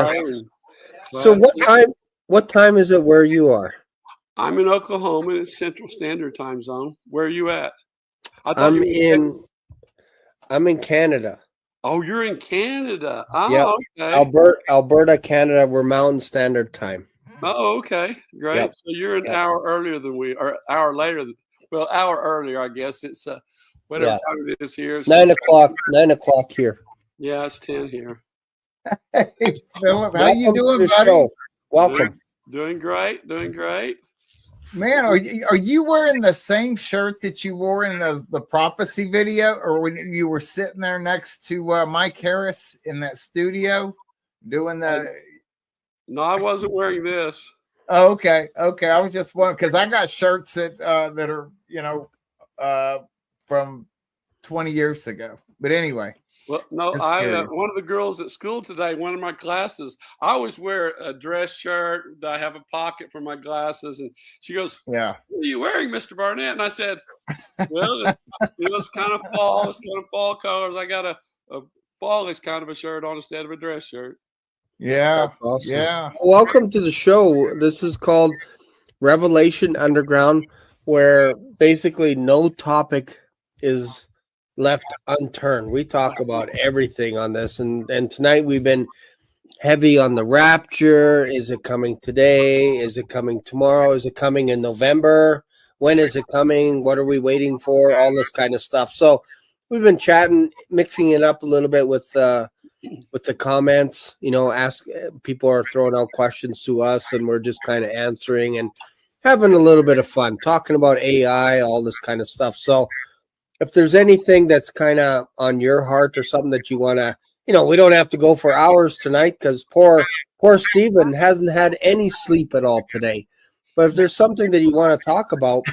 Yes. and So what time is it where you are? I'm in Oklahoma. It's Central Standard Time Zone. Where are you at? I'm in Canada. Oh, you're in Canada. Oh, Yep. okay. Alberta, Canada. We're Mountain Standard Time. Oh, okay. Great. Yep. So you're an hour earlier than we are, hour later. Well, hour earlier, I guess. It's whatever time it is here. 9 o'clock. 9 o'clock here. Yeah, it's 10 here. Hey, Phillip, how you doing, buddy? Show. Welcome. Doing great. Doing great. Man, are you wearing the same shirt that you wore in the prophecy video, or when you were sitting there next to Mike Harris in that studio doing the? No, I wasn't wearing this. Oh, okay. I was just wondering because I got shirts that are from 20 years ago. But anyway. Well, no, one of the girls at school today, one of my classes, I always wear a dress shirt. I have a pocket for my glasses. And she goes, yeah, what are you wearing, Mr. Barnett? And I said, well, it's kind of fall. It's kind of fall colors. I got a fallish kind of a shirt on instead of a dress shirt. Yeah. Awesome. Yeah. Welcome to the show. This is called Revelation Underground, where basically no topic is left unturned. We talk about everything on this, and tonight we've been heavy on the rapture. Is it coming today? Is it coming tomorrow? Is it coming in November? When is it coming? What are we waiting for? All this kind of stuff. So we've been chatting, mixing it up a little bit with the comments. People are throwing out questions to us, and we're just kind of answering and having a little bit of fun, talking about AI, all this kind of stuff. So if there's anything that's kind of on your heart or something that you want to, we don't have to go for hours tonight because poor Stephen hasn't had any sleep at all today. But if there's something that you want to talk about,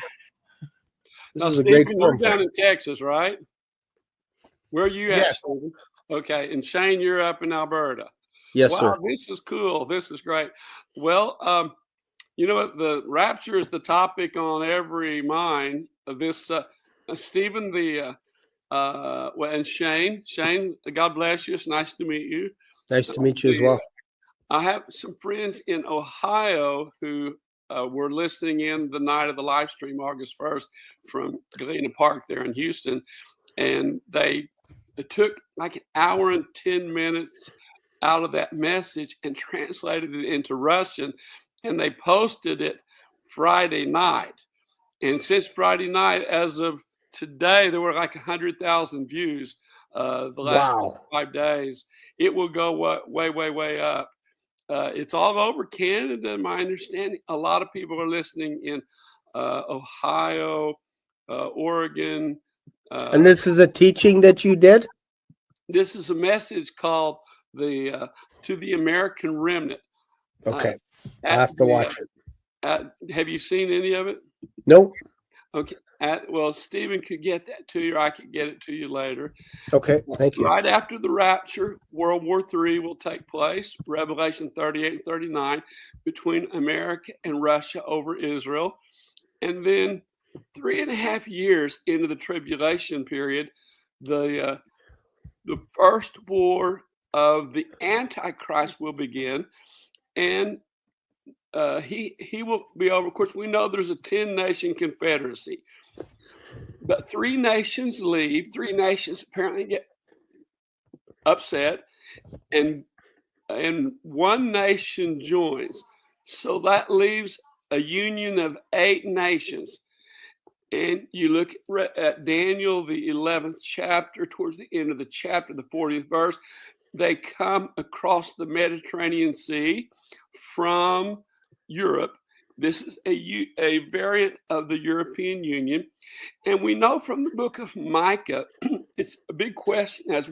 this is a great forum. You're down in Texas, right? Where are you at, yes. Stephen? Okay, and Shane, you're up in Alberta. Yes, wow, sir. This is cool. This is great. Well, you know what? The rapture is the topic on every mind of this. Stephen, and Shane, God bless you. It's nice to meet you. Nice to meet you as well. I have some friends in Ohio who were listening in the night of the live stream, August 1st, from Galena Park there in Houston, and it took like an hour and 10 minutes out of that message and translated it into Russian, and they posted it Friday night. And since Friday night, as of today, there were like 100,000 views the last 5 days. It will go way, way, way up. It's all over Canada, my understanding. A lot of people are listening in Ohio, Oregon. And this is a teaching that you did? This is a message called To the American Remnant. Okay. I'll have to watch it. Have you seen any of it? Nope. Okay. Well, Stephen could get that to you, or I could get it to you later. Okay, thank you. Right after the rapture, World War III will take place, Revelation 38 and 39, between America and Russia over Israel. And then 3.5 years into the tribulation period, the first war of the Antichrist will begin, and he will be over. Of course, we know there's a 10-nation confederacy. But 3 nations leave. 3 nations apparently get upset, and 1 nation joins. So that leaves a union of 8 nations. And you look at Daniel, the 11th chapter, towards the end of the chapter, the 40th verse, they come across the Mediterranean Sea from Europe. This is a variant of the European Union. And we know from the book of Micah, it's a big question as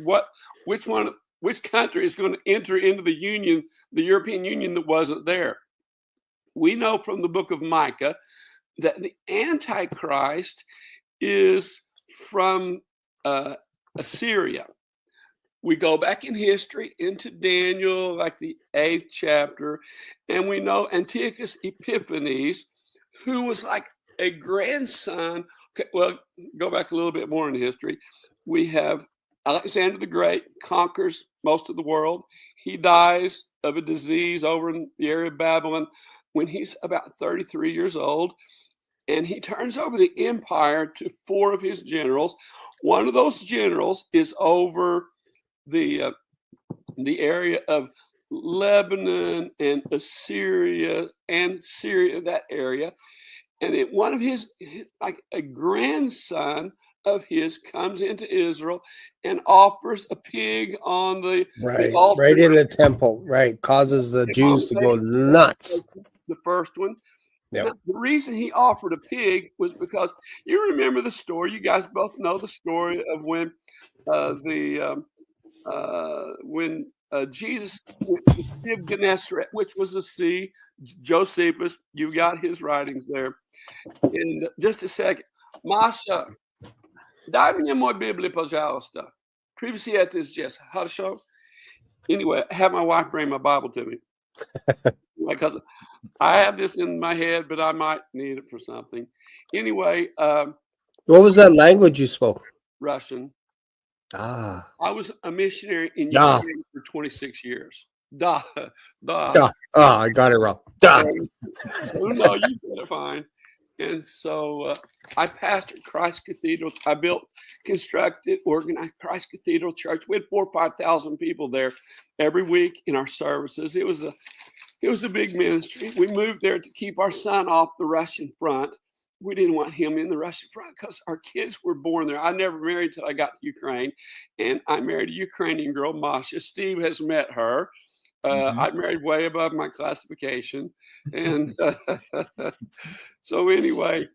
which country is going to enter into the Union, the European Union that wasn't there. We know from the book of Micah that the Antichrist is from Assyria. We go back in history into Daniel, like the 8th chapter, and we know Antiochus Epiphanes, who was like a grandson. Okay, well, go back a little bit more in history. We have Alexander the Great conquers most of the world. He dies of a disease over in the area of Babylon when he's about 33 years old. And he turns over the empire to 4 of his generals. One of those generals is over the area of Lebanon and Assyria and Syria, that area. And one of his, like a grandson of his, comes into Israel and offers a pig on the altar. Right in the temple, right, causes the Jews to go nuts. The first one. Yep. Now, the reason he offered a pig was because you remember the story. You guys both know the story of when Jesus went to the Sea of Gennesaret, which was a sea. Josephus, you got his writings there. In just a second. Masha, дай мне мой Библию, пожалуйста. Previously at this, just хорошо. Anyway, have my wife bring my Bible to me. Because I have this in my head, but I might need it for something. Anyway. What was that language you spoke? Russian. I was a missionary in Ukraine for 26 years. Da. I got it wrong. Da. So, no, you did it fine. And so I pastored Christ Cathedral. I constructed, organized Christ Cathedral Church. We had 4,000 or 5,000 people there every week in our services. It was a big ministry. We moved there to keep our son off the Russian front. We didn't want him in the Russian front because our kids were born there. I never married till I got to Ukraine, and I married a Ukrainian girl, Masha. Steve has met her. I married way above my classification. And so anyway,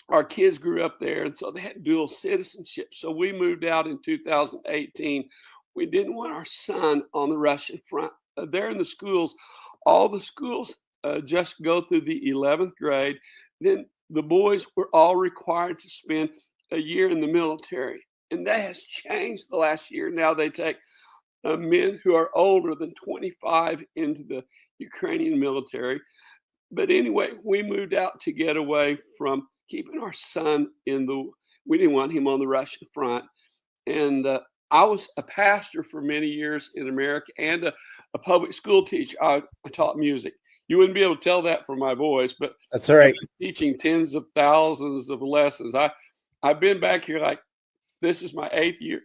our kids grew up there, and so they had dual citizenship. So we moved out in 2018. We didn't want our son on the Russian front. There in the schools, all the schools just go through the 11th grade. Then the boys were all required to spend a year in the military. And that has changed the last year. Now they take men who are older than 25 into the Ukrainian military. But anyway, we moved out to get away from keeping our son we didn't want him on the Russian front. And I was a pastor for many years in America and a public school teacher. I taught music. You wouldn't be able to tell that from my voice, but that's all right. Teaching tens of thousands of lessons. I've been back here this is my 8th year,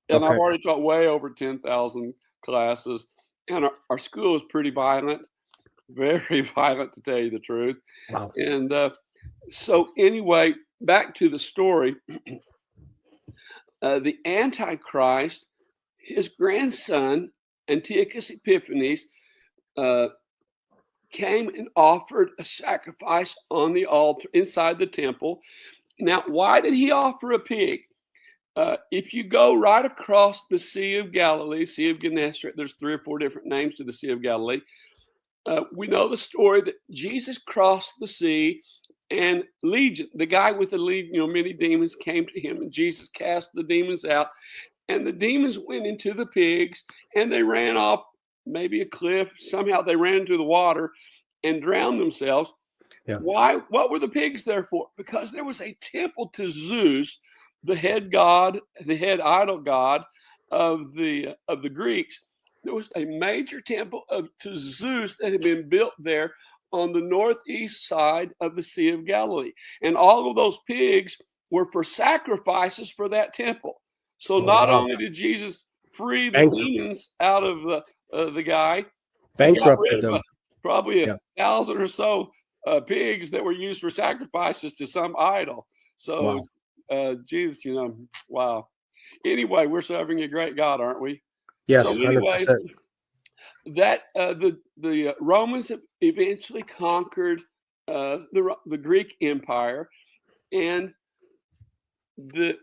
and I've already taught way over 10,000 classes. And our school is pretty violent, very violent, to tell you the truth. Wow. And so anyway, back to the story. The Antichrist, his grandson, Antiochus Epiphanes, came and offered a sacrifice on the altar inside the temple. Now, why did he offer a pig? If you go right across the Sea of Galilee, Sea of Gennesaret, there's 3 or 4 different names to the Sea of Galilee. We know the story that Jesus crossed the sea, and Legion, the guy with the legion, many demons came to him, and Jesus cast the demons out, and the demons went into the pigs, and they ran off maybe a cliff. Somehow they ran into the water and drowned themselves. Yeah. Why? What were the pigs there for? Because there was a temple to Zeus, the head god, the head idol god of the Greeks. There was a major temple to Zeus that had been built there on the northeast side of the Sea of Galilee. And all of those pigs were for sacrifices for that temple. So not only did Jesus free the demons out of the guy, bankrupted them. Probably 1,000 or so pigs that were used for sacrifices to some idol. So, Jesus, wow. Anyway, we're serving a great God, aren't we? Yes, so anyway, 100%. That the Romans eventually conquered the Greek Empire, and the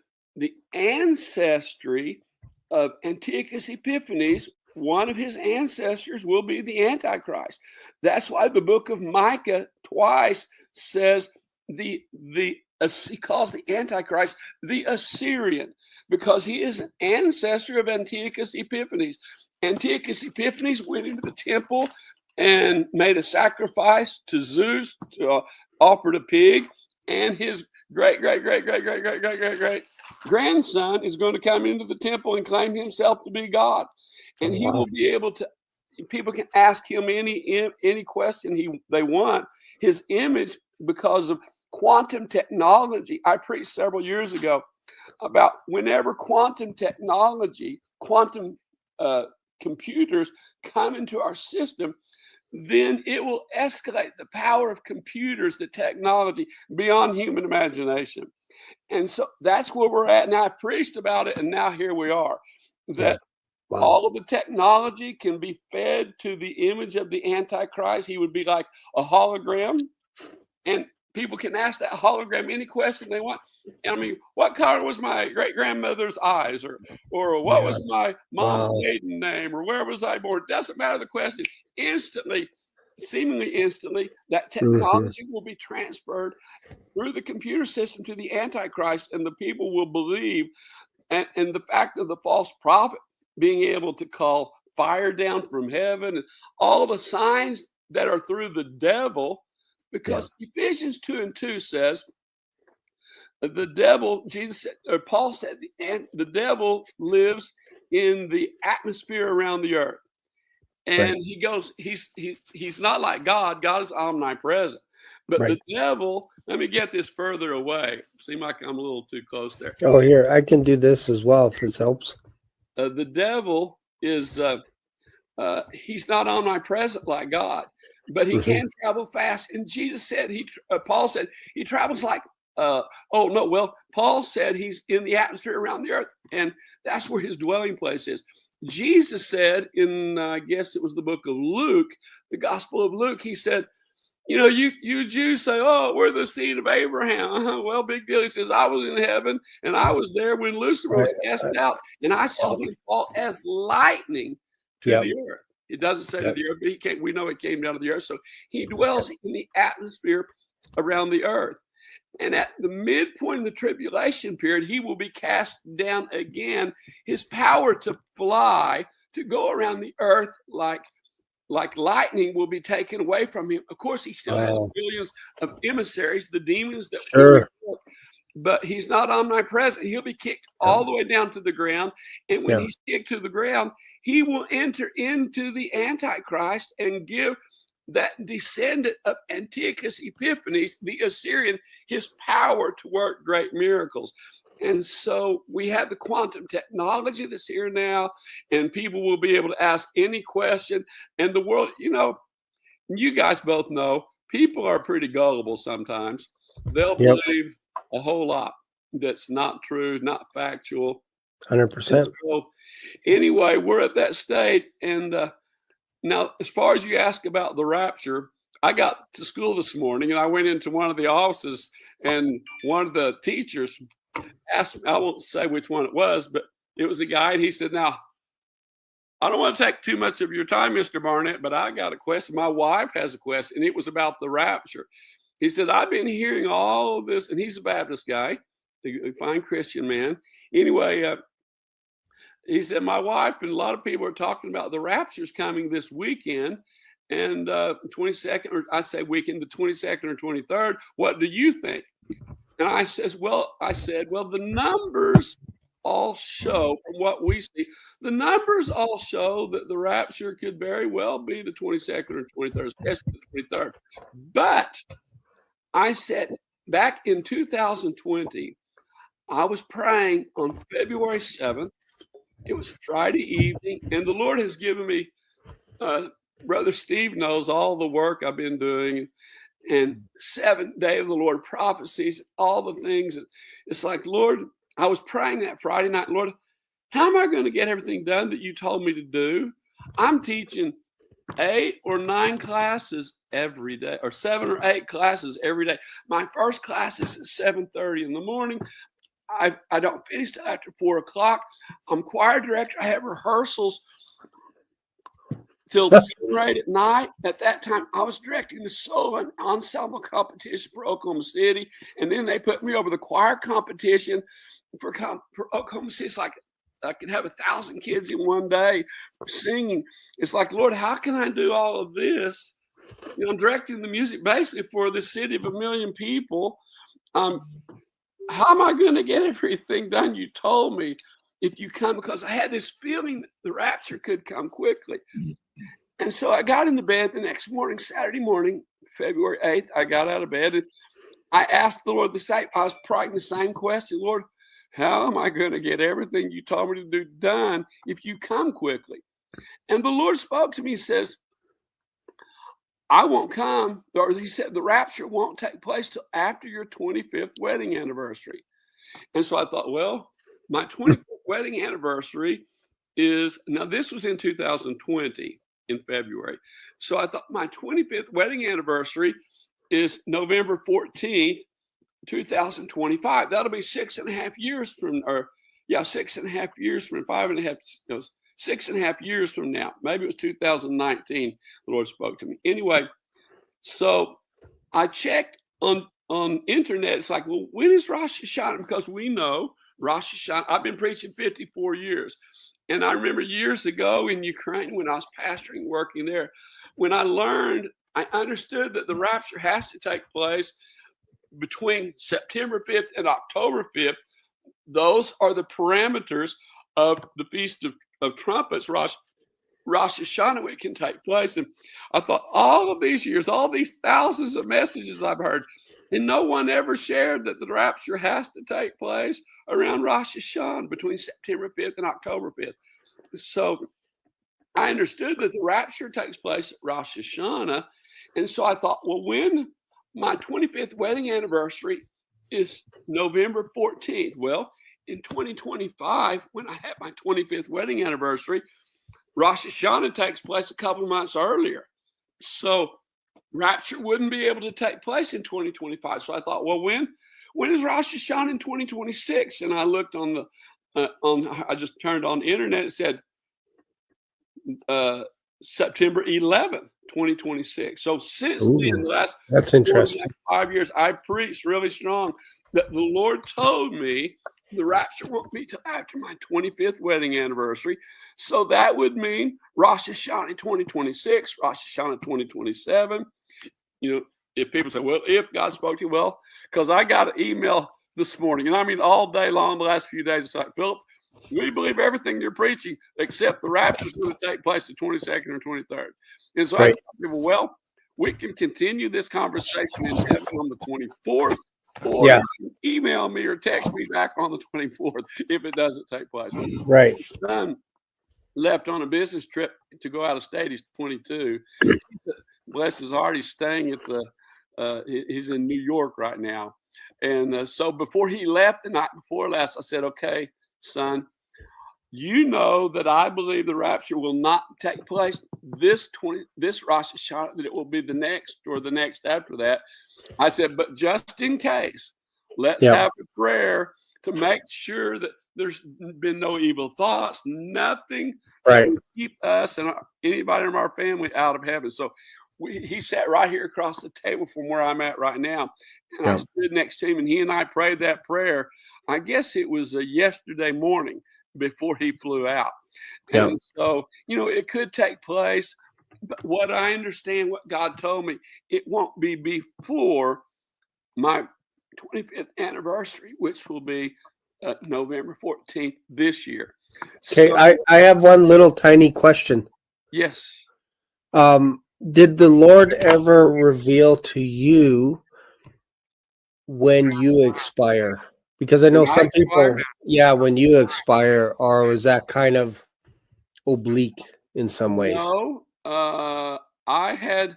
ancestry of Antiochus Epiphanes, one of his ancestors will be the Antichrist. That's why the book of Micah twice says he calls the Antichrist the Assyrian, because he is an ancestor of Antiochus Epiphanes. Antiochus Epiphanes went into the temple and made a sacrifice to Zeus, offered a pig, and his great grandson is going to come into the temple and claim himself to be God. And he will be able to, people can ask him any question they want. His image, because of quantum technology, I preached several years ago about whenever quantum technology, quantum computers come into our system, then it will escalate the power of computers, the technology, beyond human imagination. And so that's where we're at now. I preached about it, and now here we are. That all of the technology can be fed to the image of the Antichrist. He would be like a hologram, and people can ask that hologram any question they want. I mean, what color was my great-grandmother's eyes? Or what was my mom's maiden name? Or where was I born? Doesn't matter the question. Instantly, seemingly instantly, that technology will be transferred through the computer system to the Antichrist, and the people will believe. And the fact of the false prophet being able to call fire down from heaven, and all the signs that are through the devil, because Ephesians 2:2 says the devil, Jesus said, or Paul said, the devil lives in the atmosphere around the earth. And he goes, he's not like God. God is omnipresent. But the devil, let me get this further away. Seem like I'm a little too close there. Oh, here, I can do this as well if this helps. The devil is, he's not omnipresent like God, but he can travel fast. And Jesus said, Paul said, he travels like, Paul said he's in the atmosphere around the earth, and that's where his dwelling place is. Jesus said in, I guess it was the book of Luke, the Gospel of Luke, he said, you know, you Jews say, oh, we're the seed of Abraham. Well, big deal. He says, I was in heaven, and I was there when Lucifer was cast out, and I saw him fall as lightning to the earth. It doesn't say to the earth, but we know it came down to the earth. So he dwells in the atmosphere around the earth. And at the midpoint of the tribulation period, he will be cast down again. His power to fly, to go around the earth like lightning, will be taken away from him. Of course, he still has billions of emissaries, the demons that but he's not omnipresent. He'll be kicked all the way down to the ground. And when he's kicked to the ground, he will enter into the Antichrist and give that descendant of Antiochus Epiphanes, the Assyrian, his power to work great miracles. And so we have the quantum technology that's here now, and people will be able to ask any question. And the world, you know, you guys both know, people are pretty gullible sometimes. They'll believe a whole lot that's not true, not factual. 100%. So anyway, we're at that state. And now, as far as you ask about the rapture, I got to school this morning, and I went into one of the offices, and one of the teachers asked me, I won't say which one it was, but it was a guy, and he said, now, I don't want to take too much of your time, Mr. Barnett, but I got a question. My wife has a question, and it was about the rapture. He said, I've been hearing all of this, and he's a Baptist guy, a fine Christian man. Anyway, he said, my wife and a lot of people are talking about the rapture's coming this weekend, and 22nd, or I say weekend, the 22nd or 23rd. What do you think? And I said, well, the numbers all show, from what we see, the numbers all show that the rapture could very well be the 22nd or 23rd, especially the 23rd. But I said, back in 2020, I was praying on February 7th. It was a Friday evening, and the Lord has given me, Brother Steve knows all the work I've been doing, and 7th day of the Lord prophecies, all the things. It's like, Lord, I was praying that Friday night, Lord, how am I going to get everything done that you told me to do? I'm teaching 8 or 9 classes every day, or 7 or 8 classes every day. My first class is at 7:30 in the morning. I don't finish till after 4 o'clock. I'm choir director. I have rehearsals till 7 at night. At that time, I was directing the solo ensemble competition for Oklahoma City, and then they put me over the choir competition for Oklahoma City. It's like I could have 1,000 kids in one day singing. It's like, Lord, how can I do all of this? You know, I'm directing the music basically for the city of 1 million people. how am I going to get everything done you told me if you come? Because I had this feeling that the rapture could come quickly. And so I got into bed the next morning, Saturday morning, February 8th. I got out of bed and I asked the Lord the same. I was praying the same question, Lord, how am I going to get everything you told me to do done if you come quickly? And the Lord spoke to me and says, I won't come, or he said the rapture won't take place till after your 25th wedding anniversary. And so I thought, well, my 25th wedding anniversary is, now this was in 2020 in February. So I thought my 25th wedding anniversary is November 14th, 2025. That'll be 6.5 years from, or yeah, 6.5 years from 5.5, 6.5 years from now. Maybe it was 2019. The Lord spoke to me. Anyway, so I checked on internet. It's like, well, when is Rosh Hashanah? Because we know Rosh Hashanah. I've been preaching 54 years. And I remember years ago in Ukraine when I was pastoring, working there, when I understood that the rapture has to take place between September 5th and October 5th. Those are the parameters of the Feast of Trumpets, Rosh Hashanah, when it can take place. And I thought, all of these years, all these thousands of messages I've heard, and no one ever shared that the rapture has to take place around Rosh Hashanah between September 5th and October 5th. So I understood that the rapture takes place at Rosh Hashanah. And so I thought, well, when my 25th wedding anniversary is November 14th. Well, in 2025, when I had my 25th wedding anniversary, Rosh Hashanah takes place a couple of months earlier. So rapture wouldn't be able to take place in 2025. So I thought, well, when is Rosh Hashanah in 2026? And I looked on I just turned on the internet. It said September 11th, 2026. So since then, the last that's interesting. 5 years, I preached really strong that the Lord told me the rapture won't be till after my 25th wedding anniversary. So that would mean Rosh Hashanah 2026, Rosh Hashanah 2027. You know, if people say, well, if God spoke to you, well, because I got an email this morning, and I mean all day long, the last few days, it's like, Phillip, we believe everything you're preaching, except the rapture is going to take place the 22nd or 23rd. And so I tell people, well, we can continue this conversation in heaven on the 24th, or you can email me or text me back on the 24th if it doesn't take place. Right. My son left on a business trip to go out of state. He's 22. Bless his heart, he's staying at he's in New York right now. And so before he left the night before last, I said, okay, son, you know that I believe the rapture will not take place this Rosh Hashanah, that it will be the next or the next after that. I said, but just in case, let's have a prayer to make sure that there's been no evil thoughts, nothing that will keep us and anybody in our family out of heaven. So he sat right here across the table from where I'm at right now. And I stood next to him, and he and I prayed that prayer. I guess it was yesterday morning before he flew out. And so, you know, it could take place. But what I understand, what God told me, it won't be before my 25th anniversary, which will be November 14th this year. Okay, so, I have one little tiny question. Yes. Did the Lord ever reveal to you when you expire? Because I know some people, when you expire, or is that kind of oblique in some ways? No, I had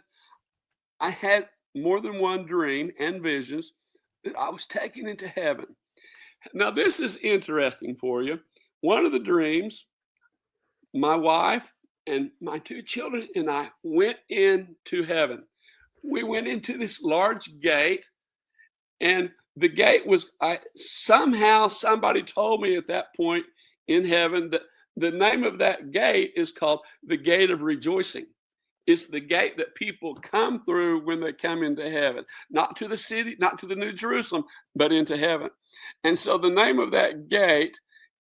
more than one dream and visions that I was taken into heaven. Now, this is interesting for you. One of the dreams, my wife and my two children and I went into heaven. We went into this large gate, and the gate was, somehow somebody told me at that point in heaven that the name of that gate is called the Gate of Rejoicing. It's the gate that people come through when they come into heaven, not to the city, not to the New Jerusalem, but into heaven. And so the name of that gate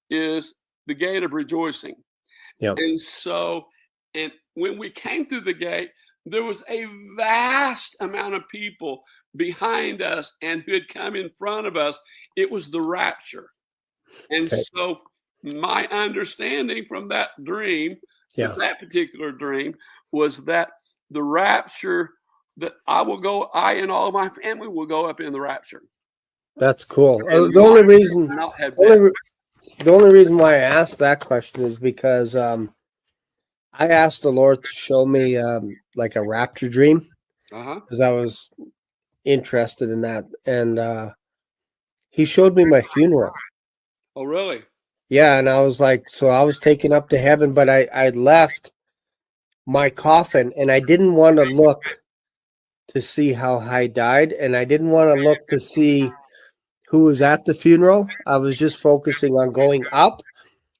is the Gate of Rejoicing. And so, and when we came through the gate, there was a vast amount of people behind us and who had come in front of us. It was the rapture. And so my understanding from that dream, that particular dream, was that the rapture, that I and all my family will go up in the rapture. That's cool. And The only reason why I asked that question is because I asked the Lord to show me like a rapture dream, because I was interested in that, and he showed me my funeral. Oh, really? Yeah, and I was like, so I was taken up to heaven, but I left my coffin, and I didn't want to look to see how I died, and I didn't want to look to see who was at the funeral. I was just focusing on going up,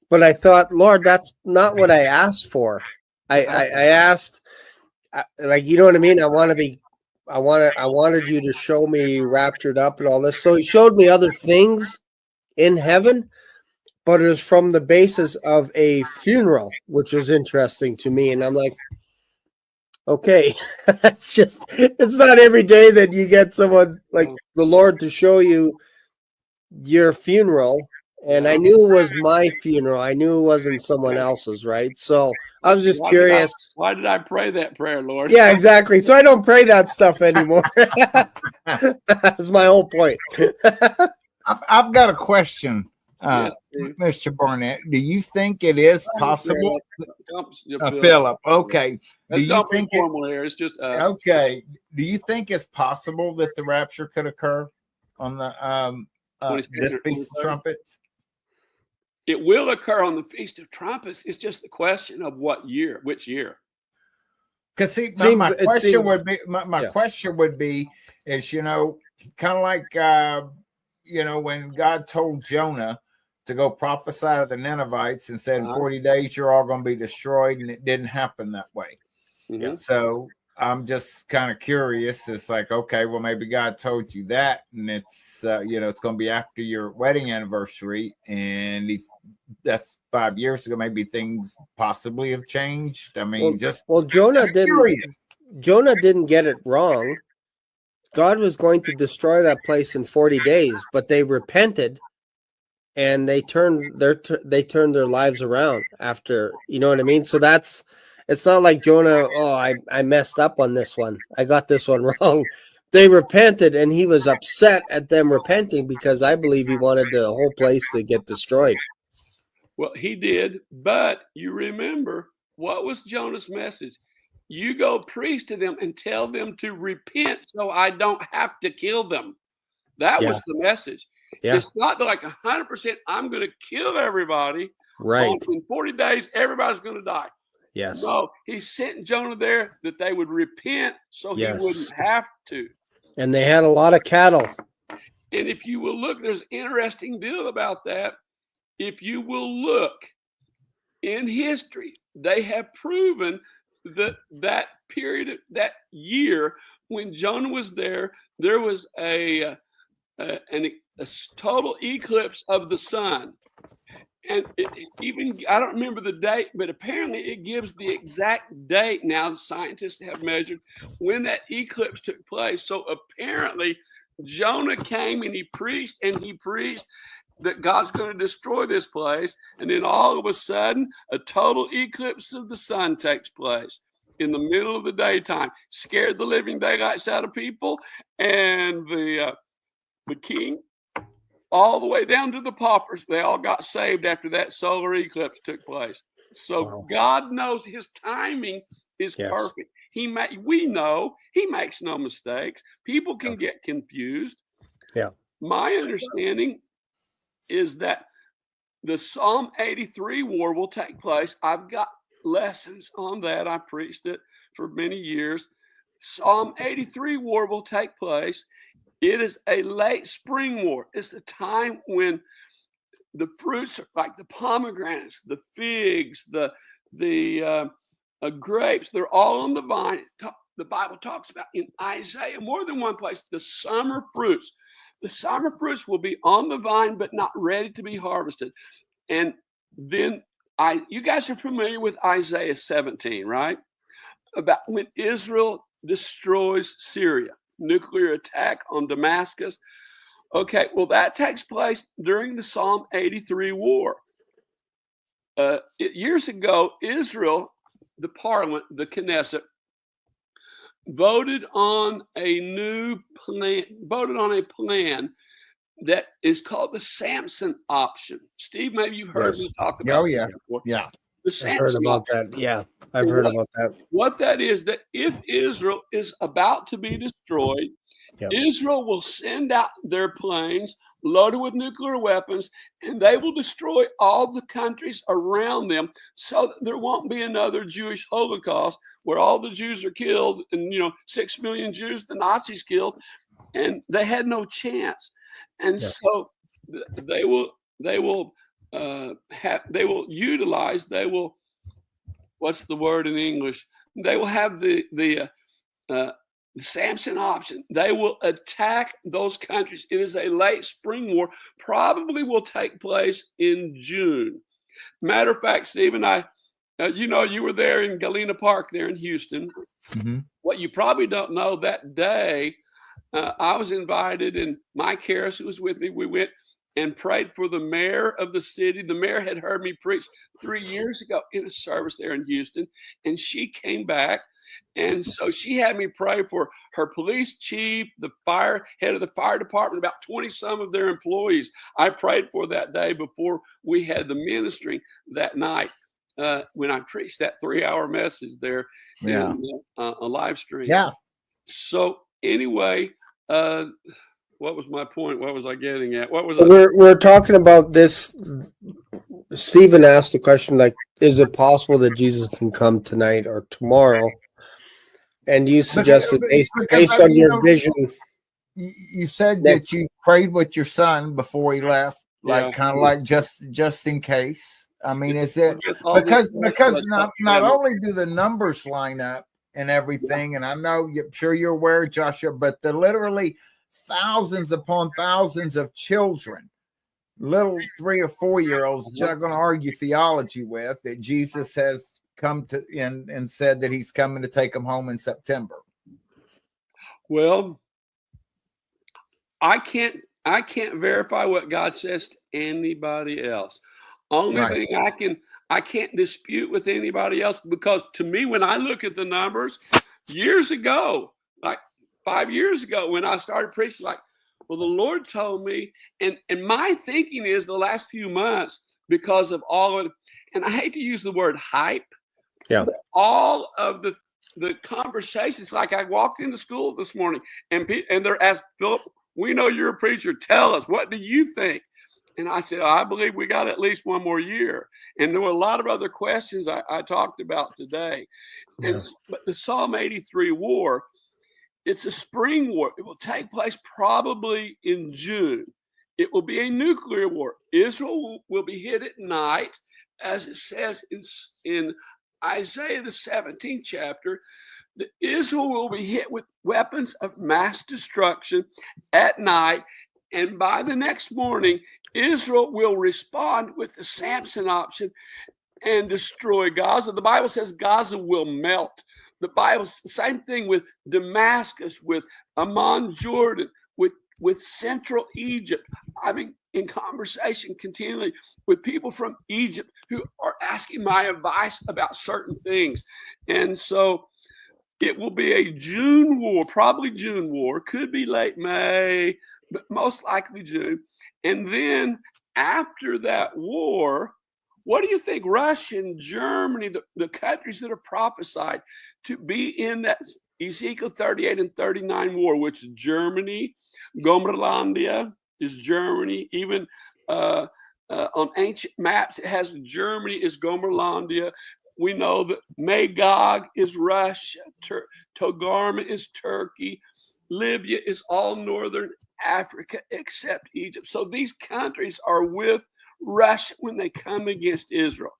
but I thought, Lord, that's not what I asked for. I asked, like, you know what I mean? I wanted you to show me raptured up and all this. So he showed me other things in heaven, but it was from the basis of a funeral, which was interesting to me. And I'm like, okay, it's not every day that you get someone like the Lord to show you your funeral. And I knew it was my funeral. I knew it wasn't someone else's, right? So I was just curious. Why did I pray that prayer, Lord? Yeah, exactly. So I don't pray that stuff anymore. That's my whole point. I've got a question, Yes, Mr. Barnett. Do you think it is possible? Phillip. Okay. Do you think it's just okay? Do you think it's possible that the rapture could occur on the this Feast of Trumpets? It will occur on the Feast of Trumpets. It's just the question of which year. Because see, my question would be, is, you know, kind of like when God told Jonah to go prophesy to the Ninevites and said, in 40 days you're all going to be destroyed, and it didn't happen that way. So I'm just kind of curious. It's like, okay, well, maybe God told you that, and it's it's going to be after your wedding anniversary, and that's 5 years ago. Maybe things possibly have changed. I mean, Jonah didn't get it wrong. God was going to destroy that place in 40 days, but they repented, and they turned their lives around after. You know what I mean? So it's not like Jonah, I messed up on this one. I got this one wrong. They repented, and he was upset at them repenting because I believe he wanted the whole place to get destroyed. Well, he did, but you remember, what was Jonah's message? You go preach to them and tell them to repent so I don't have to kill them. That was the message. Yeah. It's not like 100%, I'm going to kill everybody. Right. In 40 days, everybody's going to die. Yes. No, he sent Jonah there that they would repent so he wouldn't have to. And they had a lot of cattle. And if you will look, there's an interesting deal about that. If you will look in history, they have proven that period, that year when Jonah was there was a total eclipse of the sun. And I don't remember the date, but apparently it gives the exact date. Now the scientists have measured when that eclipse took place. So apparently Jonah came and he preached that God's going to destroy this place. And then all of a sudden, a total eclipse of the sun takes place in the middle of the daytime. Scared the living daylights out of people. And the king, all the way down to the paupers, they all got saved after that solar eclipse took place. So God knows his timing is perfect. We know he makes no mistakes. People can get confused. Yeah. My understanding is that the Psalm 83 war will take place. I've got lessons on that. I preached it for many years. Psalm 83 war will take place. It is a late spring war. It's the time when the fruits, like the pomegranates, the figs, the grapes, they're all on the vine. The Bible talks about in Isaiah, more than one place, the summer fruits. The summer fruits will be on the vine, but not ready to be harvested. And then you guys are familiar with Isaiah 17, right? About when Israel destroys Syria. nuclear attack on Damascus. Okay, well, that takes place during the Psalm 83 war. Years ago, Israel, the parliament, the Knesset, voted on a plan that is called the Samson Option. Steve, maybe you've heard me talk about this before. Yeah. The I've heard Samson about Option. that. Yeah, I've heard about that. What that is, that if Israel is about to be destroyed, Israel will send out their planes loaded with nuclear weapons, and they will destroy all the countries around them so that there won't be another Jewish Holocaust where all the Jews are killed and, 6 million Jews the Nazis killed, and they had no chance. And so they will what's the word in English? They will have the Samson Option. They will attack those countries. It is a late spring war, probably will take place in June. Matter of fact, Steve and I, you were there in Galena Park there in Houston. Mm-hmm. What you probably don't know, that day, I was invited, and Mike Harris, who was with me, we went and prayed for the mayor of the city. The mayor had heard me preach 3 years ago in a service there in Houston, and she came back. And so she had me pray for her police chief, the head of the fire department, about 20 some of their employees. I prayed for that day before we had the ministry that night when I preached that 3-hour message there in a live stream. Yeah. So anyway, what was my point? What was I getting at? We're talking about this. Stephen asked the question, like, is it possible that Jesus can come tonight or tomorrow? And you suggested based on your vision. You said that you prayed with your son before he left, like kind of like just in case. I mean, is it because not only do the numbers line up and everything, and I know I'm sure you're aware, Joshua, but the literally thousands upon thousands of children, little 3 or 4 year olds, you're not going to argue theology with, that Jesus has come to and said that he's coming to take them home in September. Well, I can't verify what God says to anybody else. Only thing I can't dispute with anybody else, because to me, when I look at the numbers years ago, like 5 years ago, when I started preaching, like, well, the Lord told me, and my thinking is the last few months, because of all of, and I hate to use the word hype, but all of the conversations, like I walked into school this morning and they're asked, Phillip, we know you're a preacher. Tell us, what do you think? And I said, I believe we got at least one more year. And there were a lot of other questions I talked about today. But the Psalm 83 war, it's a spring war. It will take place probably in June. It will be a nuclear war. Israel will be hit at night, as it says in Isaiah, the 17th chapter. That Israel will be hit with weapons of mass destruction at night. And by the next morning, Israel will respond with the Samson Option and destroy Gaza. The Bible says Gaza will melt. The Bible, same thing with Damascus, with Amman, Jordan, with central Egypt. I mean, in conversation continually with people from Egypt who are asking my advice about certain things. And so it will be a June war, probably June war, could be late May, but most likely June. And then after that war, what do you think Russia and Germany, the countries that are prophesied to be in that Ezekiel 38 and 39 war, which is Germany, Gomerlandia is Germany, even on ancient maps, it has Germany is Gomerlandia. We know that Magog is Russia, Togarmah is Turkey, Libya is all northern Africa except Egypt. So these countries are with Russia when they come against Israel.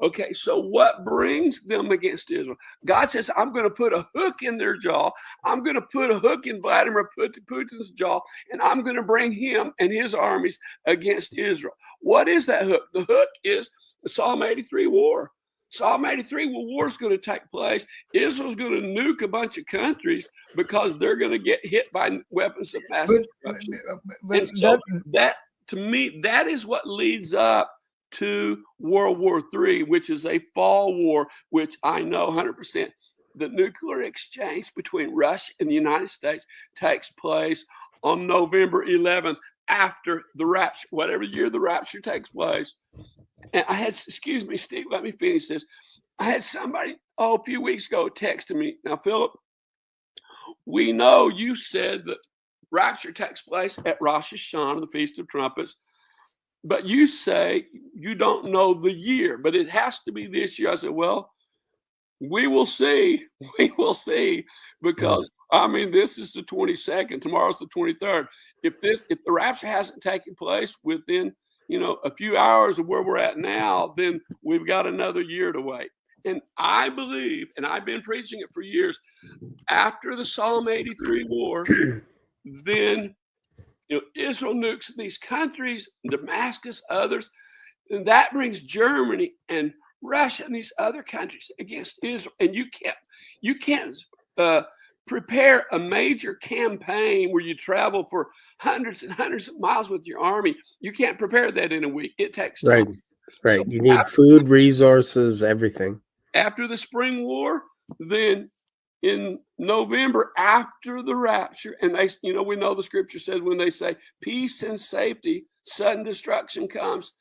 Okay, so what brings them against Israel? God says, I'm going to put a hook in their jaw. I'm going to put a hook in Vladimir Putin's jaw, and I'm going to bring him and his armies against Israel. What is that hook? The hook is the Psalm 83 war. Psalm 83, well, war's going to take place. Israel's going to nuke a bunch of countries because they're going to get hit by weapons of mass destruction. And so that, to me, that is what leads up to World War III, which is a fall war, which I know 100% the nuclear exchange between Russia and the United States takes place on November 11th after the rapture, whatever year the rapture takes place. And I had, excuse me, Steve, let me finish this. I had somebody, a few weeks ago texting me. Now, Phillip, we know you said that rapture takes place at Rosh Hashanah, the Feast of Trumpets, but you say you don't know the year, but it has to be this year. I said, well, we will see. We will see, because I mean, this is the 22nd. Tomorrow's the 23rd. If the rapture hasn't taken place within, a few hours of where we're at now, then we've got another year to wait. And I believe, and I've been preaching it for years, after the Psalm 83 war, then Israel nukes these countries, Damascus, others, and that brings Germany and Russia and these other countries against Israel. And you can't prepare a major campaign where you travel for hundreds and hundreds of miles with your army. You can't prepare that in a week. It takes time. Right. So you need food, resources, everything. After the spring war, then in November, after the rapture, and we know the scripture says when they say peace and safety, sudden destruction comes.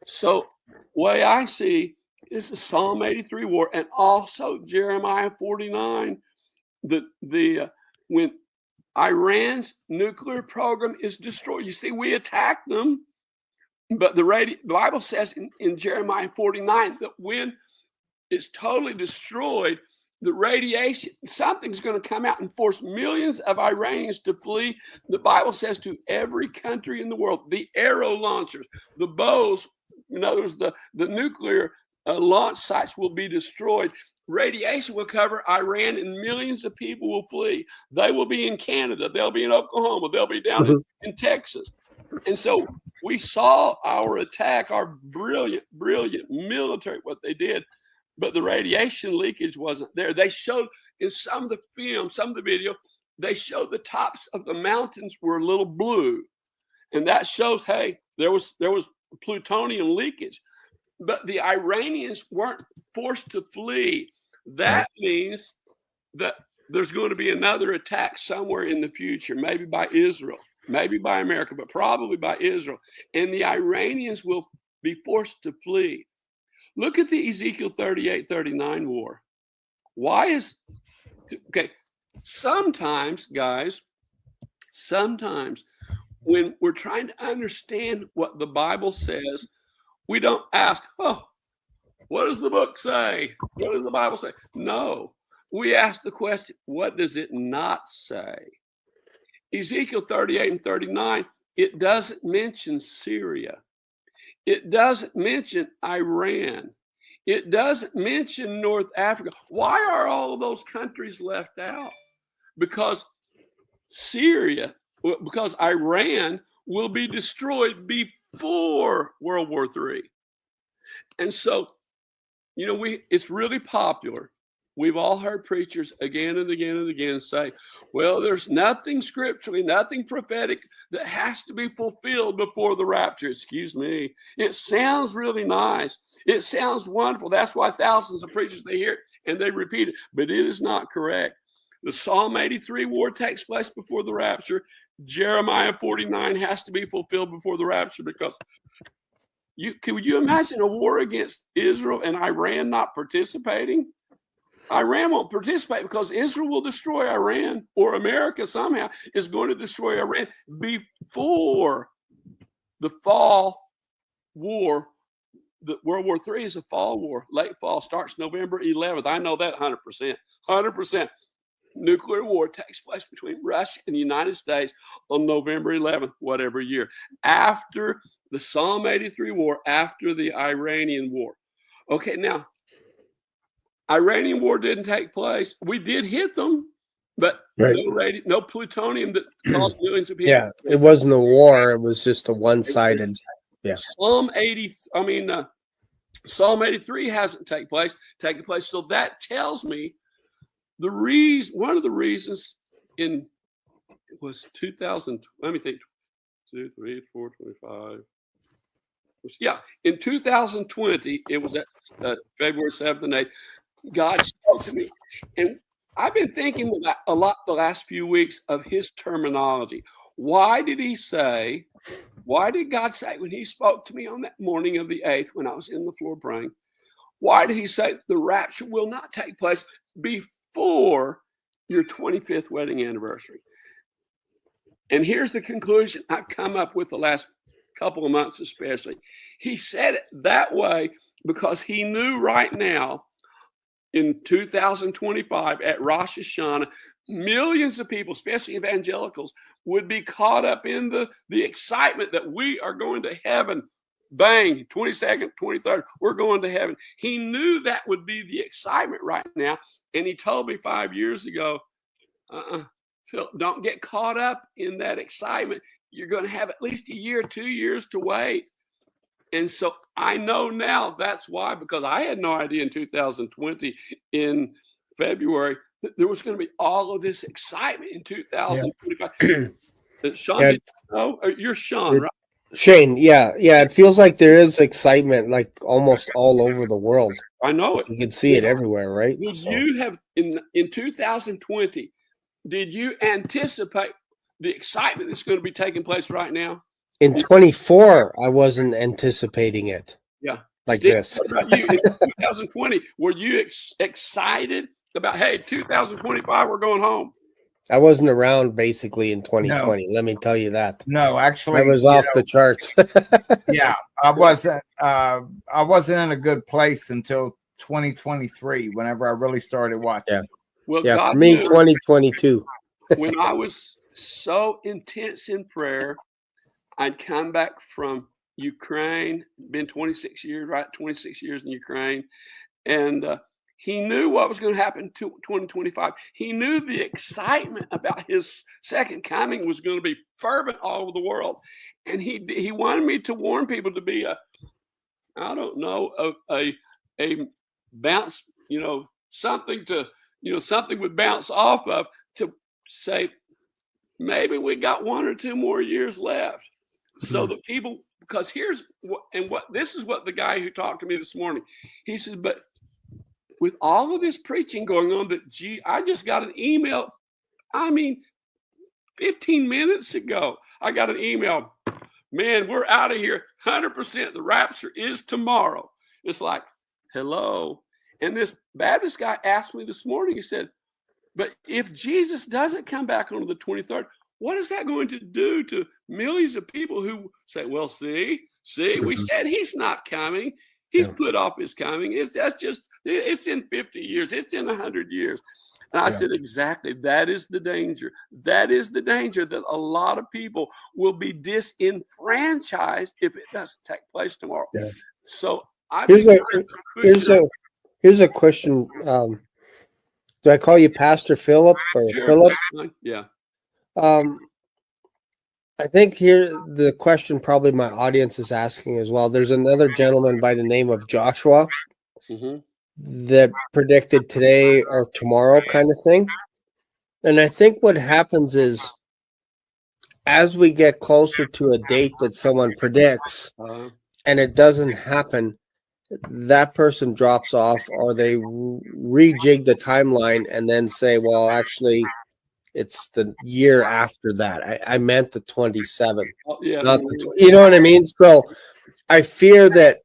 So way I see is the Psalm 83 war, and also Jeremiah 49, when Iran's nuclear program is destroyed. You see, we attacked them, but the Bible says in Jeremiah 49 that when it's totally destroyed, the radiation, something's going to come out and force millions of Iranians to flee. The Bible says to every country in the world, the arrow launchers, the bows, in other words, the nuclear launch sites will be destroyed. Radiation will cover Iran and millions of people will flee. They will be in Canada. They'll be in Oklahoma. They'll be down in Texas. And so we saw our attack, our brilliant military, what they did, but the radiation leakage wasn't there. They showed in some of the film, some of the video, they showed the tops of the mountains were a little blue. And that shows, hey, there was plutonium leakage. But the Iranians weren't forced to flee. That means that there's going to be another attack somewhere in the future, maybe by Israel, maybe by America, but probably by Israel. And the Iranians will be forced to flee. Look at the Ezekiel 38-39 war. Sometimes, guys, when we're trying to understand what the Bible says, we don't ask, what does the book say? What does the Bible say? No, we ask the question, what does it not say? Ezekiel 38-39, it doesn't mention Syria. It doesn't mention Iran. It doesn't mention North Africa. Why are all of those countries left out? Because Iran will be destroyed before World War III. And so, it's really popular. We've all heard preachers again and again and again say, well, there's nothing scripturally, nothing prophetic that has to be fulfilled before the rapture. Excuse me. It sounds really nice. It sounds wonderful. That's why thousands of preachers, they hear it and they repeat it, but it is not correct. The Psalm 83 war takes place before the rapture. Jeremiah 49 has to be fulfilled before the rapture, because could you imagine a war against Israel and Iran not participating? Iran won't participate because Israel will destroy Iran, or America somehow is going to destroy Iran before the fall war. The World War III is a fall war. Late fall starts November 11th. I know that 100%. 100%. Nuclear war takes place between Russia and the United States on November 11th, whatever year, after the Psalm 83 war, after the Iranian war. Okay, now, Iranian war didn't take place. We did hit them, but no plutonium that caused millions of people. Yeah, it wasn't a war. It was just a one-sided. Yeah. Psalm 83 hasn't taken place. So that tells me one of the reasons it was 2000. Let me think. 2, 3, 4, 25. Yeah, in 2020, it was at February 7th and 8th. God spoke to me, and I've been thinking a lot the last few weeks of his terminology. Why did God say when he spoke to me on that morning of the 8th when I was in the floor praying, why did he say the rapture will not take place before your 25th wedding anniversary? And here's the conclusion I've come up with the last couple of months especially. He said it that way because he knew right now in 2025 at Rosh Hashanah, millions of people, especially evangelicals, would be caught up in the excitement that we are going to heaven. Bang, 22nd, 23rd, we're going to heaven. He knew that would be the excitement right now. And he told me 5 years ago, Phil, don't get caught up in that excitement. You're going to have at least a year, 2 years to wait. And so I know now that's why, because I had no idea in 2020 in February that there was going to be all of this excitement in 2025. Yeah. Sean, did you know? You're Sean, right? Shane, yeah. It feels like there is excitement like almost all over the world. I know it. You can see it everywhere, right? Would you have in 2020, did you anticipate the excitement that's going to be taking place right now? In 24, I wasn't anticipating it. Yeah. Like Steve, this. What about you in 2020? Were you excited about, hey, 2025, we're going home? I wasn't around basically in 2020. No. Let me tell you that. No, actually, I was off the charts. Yeah, I wasn't in a good place until 2023. Whenever I really started watching. Yeah. Well, yeah, God for me, knew 2022. When I was so intense in prayer, I'd come back from Ukraine. Been 26 years, right? 26 years in Ukraine, and he knew what was going to happen to 2025. He knew the excitement about his second coming was going to be fervent all over the world. And he wanted me to warn people to be a bounce, something to, something would bounce off of, to say, maybe we got 1 or 2 more years left. So the people, because this is what the guy who talked to me this morning, he says, but with all of this preaching going on, I just got an email. 15 minutes ago, I got an email. Man, we're out of here. 100%. The rapture is tomorrow. It's like, hello. And this Baptist guy asked me this morning, he said, but if Jesus doesn't come back on the 23rd, what is that going to do to millions of people who say, well, see, we said he's not coming. He's put off his coming. It's in 50 years. It's in 100 years. And I said, exactly. That is the danger. That is the danger, that a lot of people will be disenfranchised if it doesn't take place tomorrow. Yeah. So here's a question. Do I call you Pastor Phillip or sure. Phillip? Yeah. I think here the question probably my audience is asking as well. There's another gentleman by the name of Joshua that predicted today or tomorrow kind of thing. And I think what happens is as we get closer to a date that someone predicts and it doesn't happen, that person drops off, or they rejig the timeline and then say, well, actually, it's the year after that. I meant the 27th. Not you know what I mean? So I fear that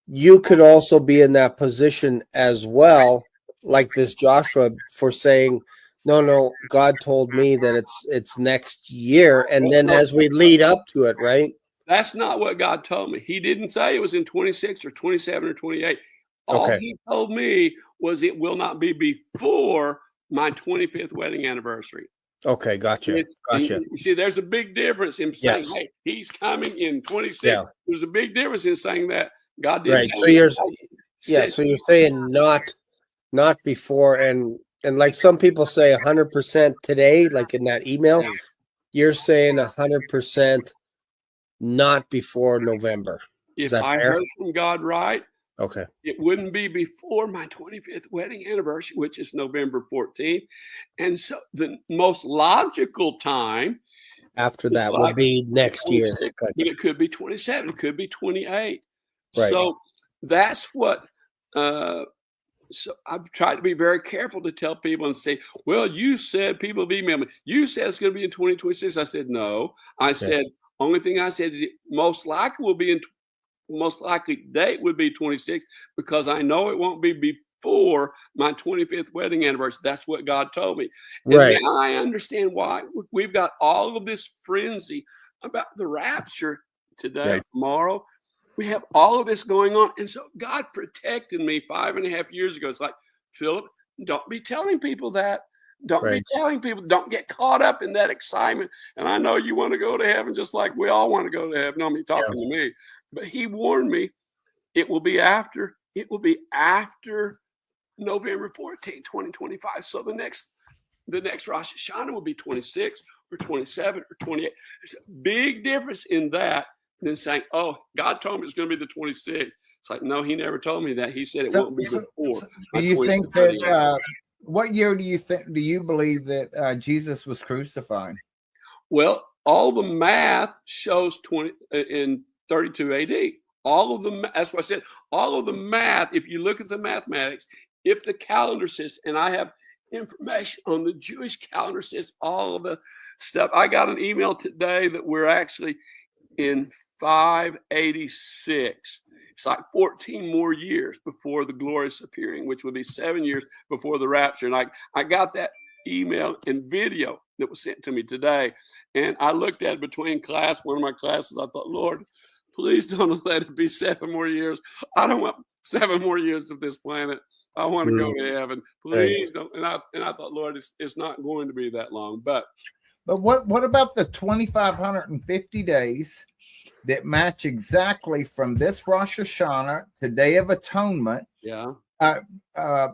you could also be in that position as well, like this Joshua, for saying, no, God told me that it's next year. And then as we lead up to it, right? That's not what God told me. He didn't say it was in 26 or 27 or 28. All he told me was it will not be before my 25th wedding anniversary. Okay, gotcha. You see, there's a big difference in saying, hey, he's coming in 26. Yeah. There's a big difference in saying that God didn't. Right. So you're saying not before, and like some people say 100% today, like in that email, you're saying 100% not before November. If I heard from God right, Okay. It wouldn't be before my 25th wedding anniversary, which is November 14th. And so the most logical time After is that like would be next year. 26, but it could be 27, it could be 28. Right. So that's what so I've tried to be very careful to tell people and say, well, you said people have emailed me. You said it's going to be in 2026. I said, no. I said, only thing I said is it most likely will be in, most likely date would be 26 because I know it won't be before my 25th wedding anniversary. That's what God told me. And Right. now I understand why we've got all of this frenzy about the rapture today, tomorrow. We have all of this going on. And so God protected me 5.5 years ago. It's like, Phillip, don't be telling people that. Don't be telling people. Don't get caught up in that excitement. And I know you want to go to heaven just like we all want to go to heaven. I mean, talking to me. But he warned me it will be after November 14, 2025. So the next Rosh Hashanah will be 26 or 27 or 28. There's a big difference in that than saying, oh, God told me it's going to be the 26th. It's like, no, he never told me that. He said it won't be before. Do you think that, what year do you believe that Jesus was crucified? Well, all the math shows 32 AD. All of the, that's what I said, all of the math, if you look at the mathematics, if the calendar system, and I have information on the Jewish calendar system, all of the stuff. I got an email today that we're actually in 586. It's like 14 more years before the glorious appearing, which would be 7 years before the rapture. And I got that email and video that was sent to me today. And I looked at it between one of my classes. I thought, Lord, please don't let it be 7 more years. I don't want 7 more years of this planet. I want to go to heaven. Please don't. And I thought, Lord, it's not going to be that long. But what about the 2,550 days that match exactly from this Rosh Hashanah to Day of Atonement?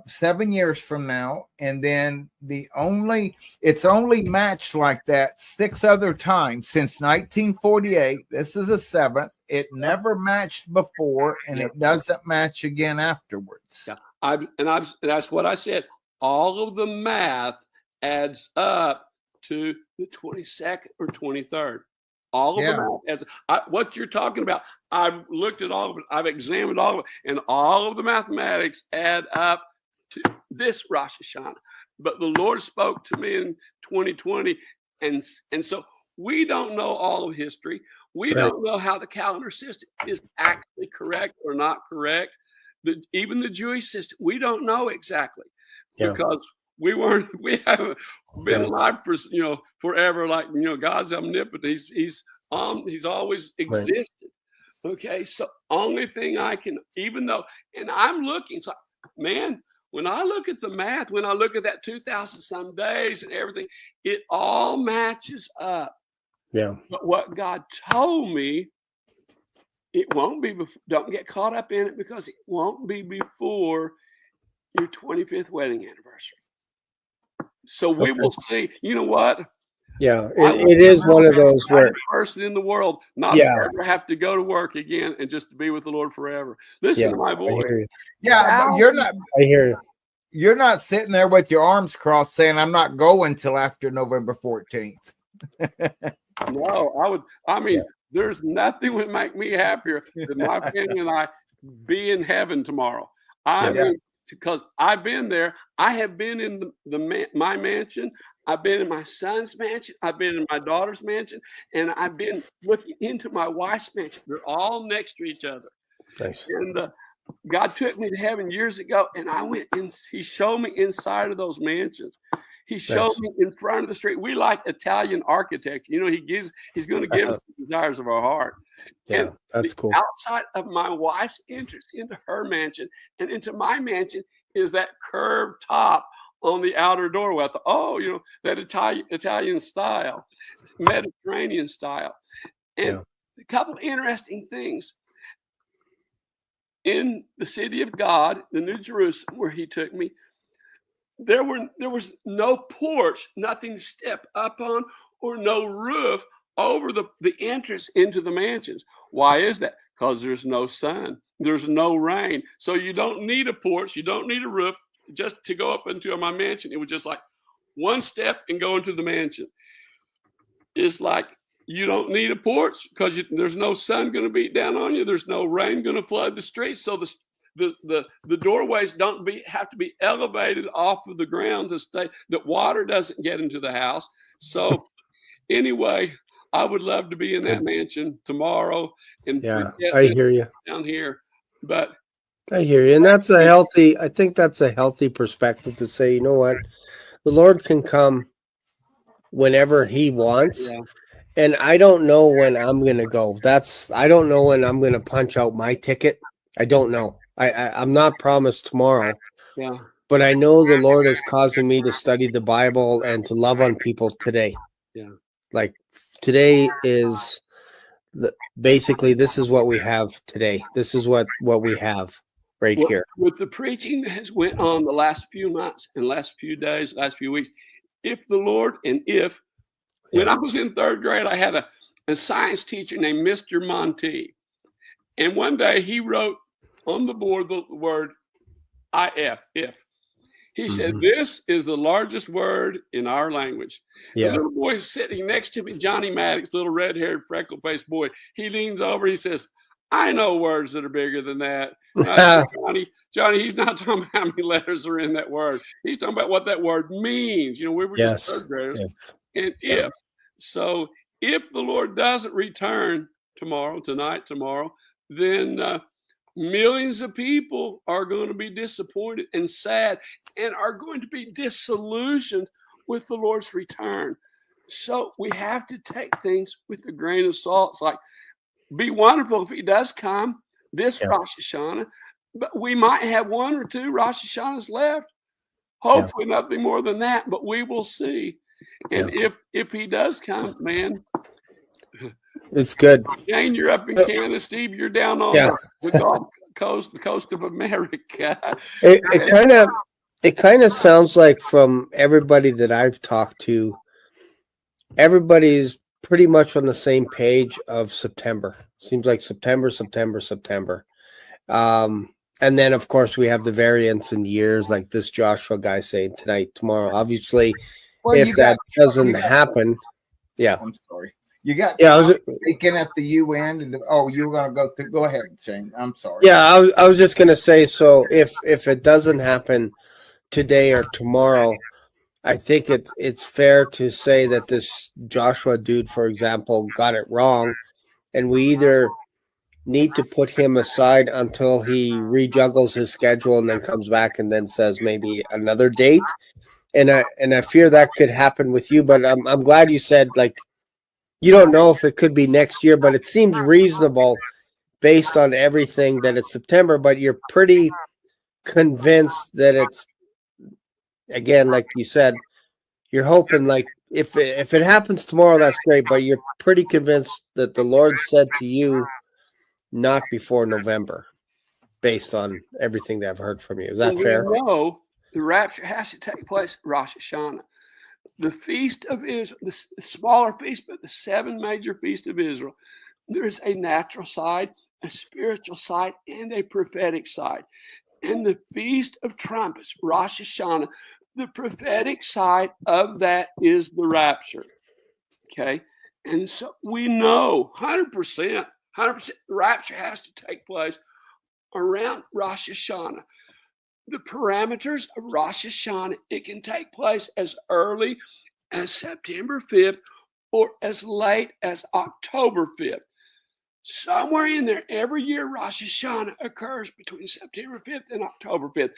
7 years from now, and then it's only matched like that 6 other times since 1948. This is the 7th. It never matched before, and it doesn't match again afterwards. That's what I said. All of the math adds up to the 22nd or 23rd. All of the math what you're talking about. I've looked at all of it. I've examined all of it, and all of the mathematics add up to this Rosh Hashanah. But the Lord spoke to me in 2020, and so we don't know all of history. We don't know how the calendar system is actually correct or not correct. Even the Jewish system, we don't know exactly because we haven't been alive for forever. Like God's omnipotent. He's always existed. Okay, so only thing I can, even though, and I'm looking, so man, when I look at the math, when I look at that 2,000 some days and everything, it all matches up. Yeah. But what God told me, it won't be before, don't get caught up in it because it won't be before your 25th wedding anniversary. So we will see. You know what? Yeah, it is one of those where person in the world not to ever have to go to work again and just to be with the Lord forever. Listen to my voice. But you're not. I hear you. You're not sitting there with your arms crossed saying, "I'm not going till after November 14th." No, I would. I mean, there's nothing would make me happier than my family and I be in heaven tomorrow. Because I've been there. I have been in my mansion. I've been in my son's mansion. I've been in my daughter's mansion, and I've been looking into my wife's mansion. They're all next to each other. Nice. And God took me to heaven years ago, and I went and He showed me inside of those mansions. He showed me in front of the street. We like Italian architecture. He's going to give us the desires of our heart. Yeah, and that's cool. Outside of my wife's entrance into her mansion and into my mansion is that curved top on the outer doorway. I thought, that Italian style, Mediterranean style. And a couple of interesting things. In the city of God, the New Jerusalem, where He took me, there was no porch, nothing to step up on, or no roof over the entrance into the mansions. Why is that? because there's no sun, there's no rain. So you don't need a porch, you don't need a roof just to go up into my mansion. It was just like one step and go into the mansion. It's like you don't need a porch because there's no sun going to beat down on you. There's no rain going to flood the streets. So the doorways don't have to be elevated off of the ground to stay, that water doesn't get into the house. So anyway, I would love to be in that mansion tomorrow. And I hear you down here, but I hear you. And I think that's a healthy perspective to say, you know what, the Lord can come whenever he wants. Yeah. And I don't know when I'm going to go. I don't know when I'm going to punch out my ticket. I don't know. I'm not promised tomorrow. Yeah. But I know the Lord is causing me to study the Bible and to love on people today. Yeah. Like today is basically this is what we have today. This is what we have right here. With the preaching that has went on the last few months and last few days, last few weeks, when I was in third grade, I had a science teacher named Mr. Monty. And one day he wrote on the board the word if. He said, this is the largest word in our language. Yeah. The little boy sitting next to me, Johnny Maddox, little red-haired, freckle-faced boy, he leans over, he says, I know words that are bigger than that. Said, Johnny, he's not talking about how many letters are in that word. He's talking about what that word means. We were just third graders. And if the Lord doesn't return tomorrow, then millions of people are going to be disappointed and sad and are going to be disillusioned with the Lord's return. So we have to take things with a grain of salt. It's like, be wonderful if he does come this Rosh Hashanah, but we might have one or two Rosh Hashanahs left. Hopefully nothing more than that, but we will see. And if he does come, man, it's good. Jane, you're up in Canada. Steve, you're down on the Gulf Coast, the coast of America. It kind of sounds like from everybody that I've talked to, everybody's pretty much on the same page of September. Seems like September. And then, of course, we have the variance in years, like this Joshua guy saying tonight, tomorrow. Obviously, if that doesn't happen, I'm sorry. You got speaking at the UN, and you were going to go ahead, Shane. I'm sorry. Yeah, I was just going to say, so if it doesn't happen today or tomorrow, I think it's fair to say that this Joshua dude, for example, got it wrong, and we either need to put him aside until he rejuggles his schedule and then comes back and then says maybe another date. And I fear that could happen with you, but I'm glad you said, like, you don't know if it could be next year, but it seems reasonable based on everything that it's September, but you're pretty convinced that it's, again, like you said, you're hoping, like, if it happens tomorrow, that's great, but you're pretty convinced that the Lord said to you, not before November, based on everything that I've heard from you. Is that fair? No, the rapture has to take place Rosh Hashanah. The feast of Israel, the smaller feast, but the 7 major feasts of Israel, there's a natural side, a spiritual side, and a prophetic side. And the Feast of Trumpets, Rosh Hashanah, the prophetic side of that is the rapture. Okay? And so we know 100%, the rapture has to take place around Rosh Hashanah. The parameters of Rosh Hashanah, it can take place as early as September 5th or as late as October 5th. Somewhere in there, every year Rosh Hashanah occurs between September 5th and October 5th.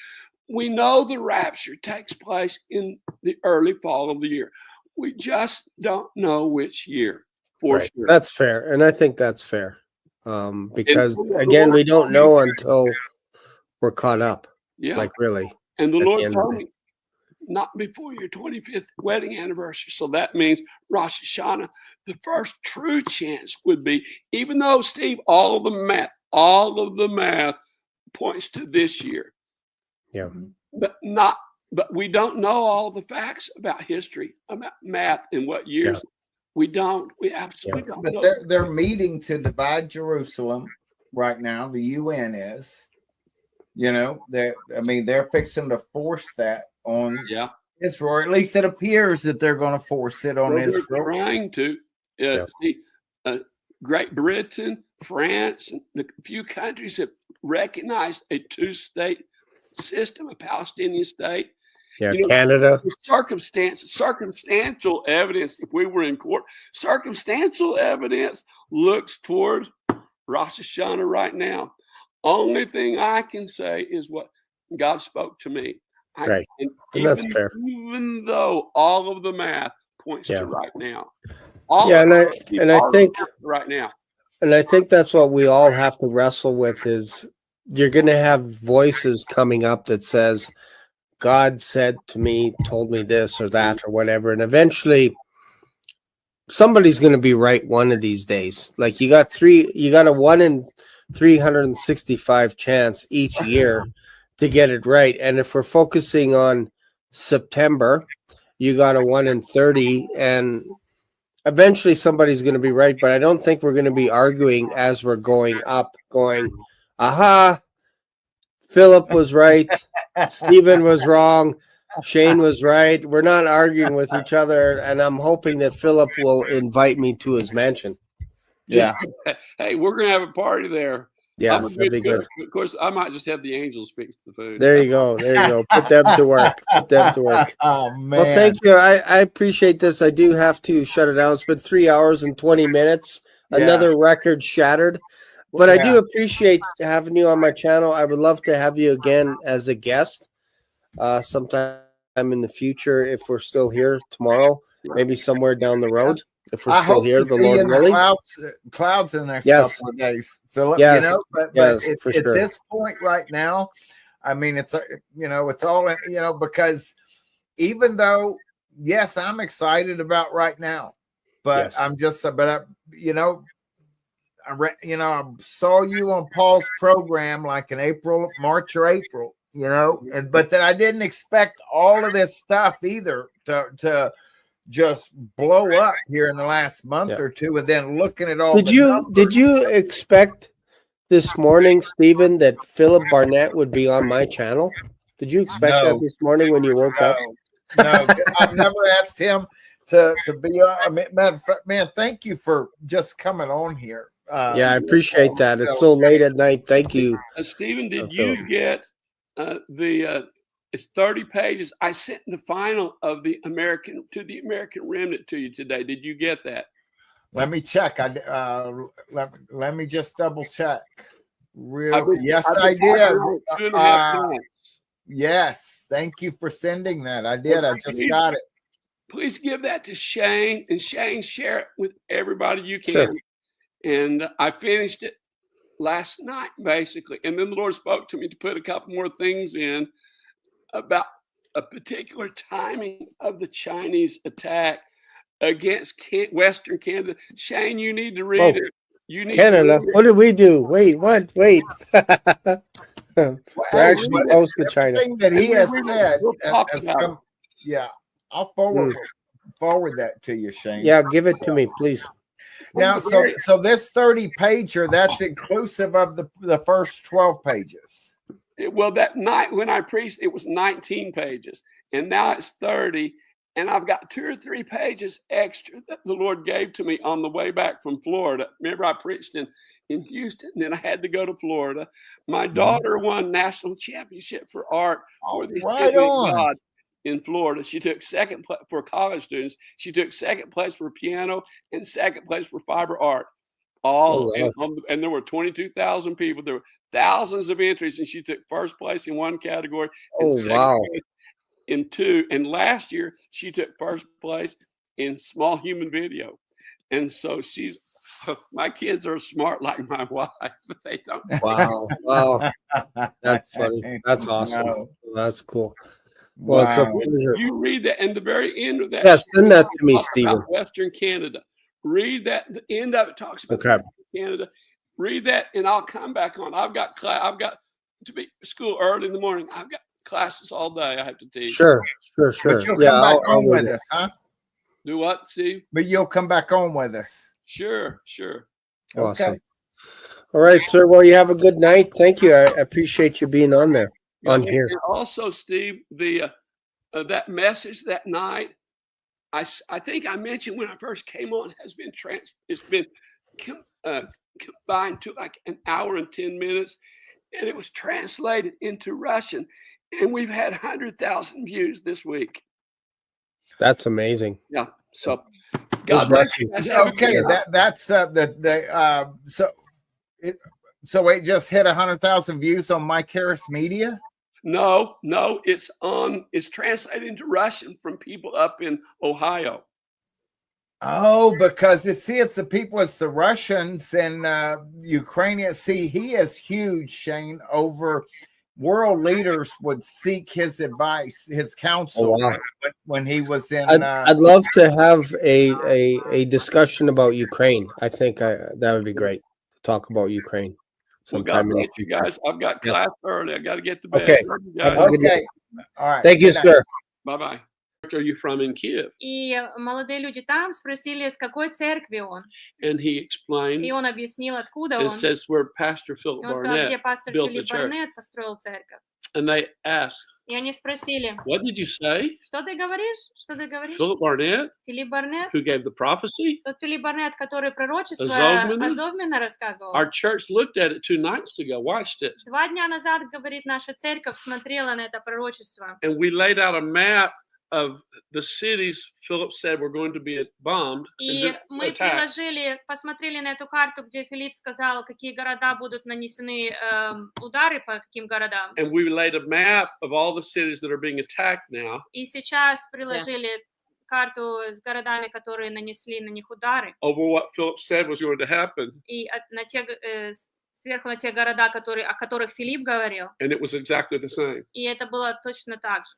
We know the rapture takes place in the early fall of the year. We just don't know which year for sure. That's fair. And I think that's fair. Because, again, we don't know until we're caught up. Yeah. Like, really. And the Lord told me, not before your 25th wedding anniversary. So that means Rosh Hashanah, the first true chance would be, even though, Steve, all of the math points to this year. Yeah. But we don't know all the facts about history, about math and what years. Yeah. We absolutely don't but know. They're meeting to divide Jerusalem right now. The UN is, they're fixing to force that on Israel, or at least it appears that they're going to force it on Israel. They're trying to. See, Great Britain, France, and a few countries have recognized a two-state system, a Palestinian state. Yeah, Canada. Circumstantial evidence, if we were in court, circumstantial evidence looks toward Rosh Hashanah right now. Only thing I can say is what God spoke to me. Right. And that's fair. Even though all of the math points to right now. And I think right now. And I think that's what we all have to wrestle with is you're going to have voices coming up that says, God said to me, told me this or that or whatever. And eventually somebody's going to be right one of these days. Like you got a 1 in 365 chance each year to get it right. And if we're focusing on September, you got a 1 in 30, and eventually somebody's going to be right. But I don't think we're going to be arguing as we're going up, going, aha, Phillip was right. Stephen was wrong. Shane was right. We're not arguing with each other. And I'm hoping that Phillip will invite me to his mansion. Yeah. Hey, we're going to have a party there. Yeah, that'd be good. Of course, I might just have the angels fix the food. There you go. Put them to work. Oh, man. Well, thank you. I appreciate this. I do have to shut it down. It's been 3 hours and 20 minutes. Another record shattered. But I do appreciate having you on my channel. I would love to have you again as a guest sometime in the future if we're still here tomorrow, maybe somewhere down the road. If we're still here, the Lord willing. Clouds in the next couple of days, Phillip. Yes. But at this point right now, I mean, it's all because even though, yes, I'm excited about right now, but I saw you on Paul's program like in March or April, but then I didn't expect all of this stuff either to just blow up here in the last month or two, and then looking at all. Did you expect this morning, Stephen, that Phillip Barnett would be on my channel? Did you expect that this morning when you woke up? No, I've never asked him to be on. I mean, man, thank you for just coming on here. I appreciate that. It's so late at night. Thank you, Stephen. Did you get it's 30 pages. I sent the final of the American Remnant to you today. Did you get that? Let me check. Let me just double check. Yes, I did. 2.5 times. Yes, thank you for sending that. I did. I just got it. Please give that to Shane, and Shane, share it with everybody you can. Sure. And I finished it last night, basically. And then the Lord spoke to me to put a couple more things in about a particular timing of the Chinese attack against Western Canada. Shane, you need to read it. You need Canada. What did we do? Wait, what? Wait. We're actually close to China. Thing that he has said. I'll forward that to you, Shane. Yeah, give it to me, please. Now, so this 30 pager, that's inclusive of the first 12 pages. Well, that night when I preached, it was 19 pages, and now it's 30, and I've got 2 or 3 pages extra that the Lord gave to me on the way back from Florida. Remember, I preached in Houston, and then I had to go to Florida. My daughter won national championship for art for the City of God in Florida. She took second place for college students. She took second place for piano and second place for fiber art. And there were 22,000 people. There were thousands of entries, and she took first place in one category and second place in 2. And last year she took first place in small human video. And so my kids are smart like my wife, but they don't. Wow. That's funny. That's awesome. No. That's cool. Well, You read that, and the very end of that. Yes, send that to me, Stephen. Western Canada. Read that. The end of it talks about Canada. Read that, and I'll come back on. I've got to be at school early in the morning. I've got classes all day. I have to teach. Sure. But you'll come back on with us, huh? Do what, Steve? But you'll come back on with us. Sure. Awesome. Okay. All right, sir. Well, you have a good night. Thank you. I appreciate you being on there, on here. And also, Steve, the that message that night, I think I mentioned when I first came on, it's been combined to like an hour and 10 minutes, and it was translated into Russian, and we've had 100,000 views this week. That's amazing. Yeah. So God bless you guys. Okay, that's so it just hit 100,000 views on Mike Harris Media. No, it's translated into Russian from people up in Ohio. Oh, because it's the people, it's the Russians and Ukrainians. See, he is huge, Shane. Over world leaders would seek his advice, his counsel. Oh, wow. when he was in. I'd love to have a discussion about Ukraine. I think that would be great. Talk about Ukraine. Well, God bless you guys. I've got class early. I got to get to bed. Okay. Okay. All right. Thank you, sir. Bye-bye. Where are you from in Kiev? И молодые люди там спросили, с какой церкви он. And he explained. И он объяснил, откуда It он. says where Pastor Phillip Он сказал, где Barnett пастор built the Филипп church. Барнетт построил церковь. And they asked, И они спросили, what did you say? что ты говоришь? Что ты говоришь? Phillip Barnett, Филипп Барнетт, who gave the prophecy? тот Филипп Барнетт, который пророчество Азовмина? Азовмина рассказывал. Our church looked at it 2 nights ago, watched it. 2 дня назад, говорит, наша церковь смотрела на это пророчество. And we laid out a map of the cities Philip said were going to be bombed. И мы посмотрели на эту карту, где Филипп сказал, какие города будут нанесены удары по каким городам. And we laid a map of all the cities that are being attacked now. И сейчас приложили карту с городами, которые нанесли на них удары. Over what Philip said was going to happen. И сверху на те города, о которых Филипп говорил. And it was exactly the same. И это было точно так же.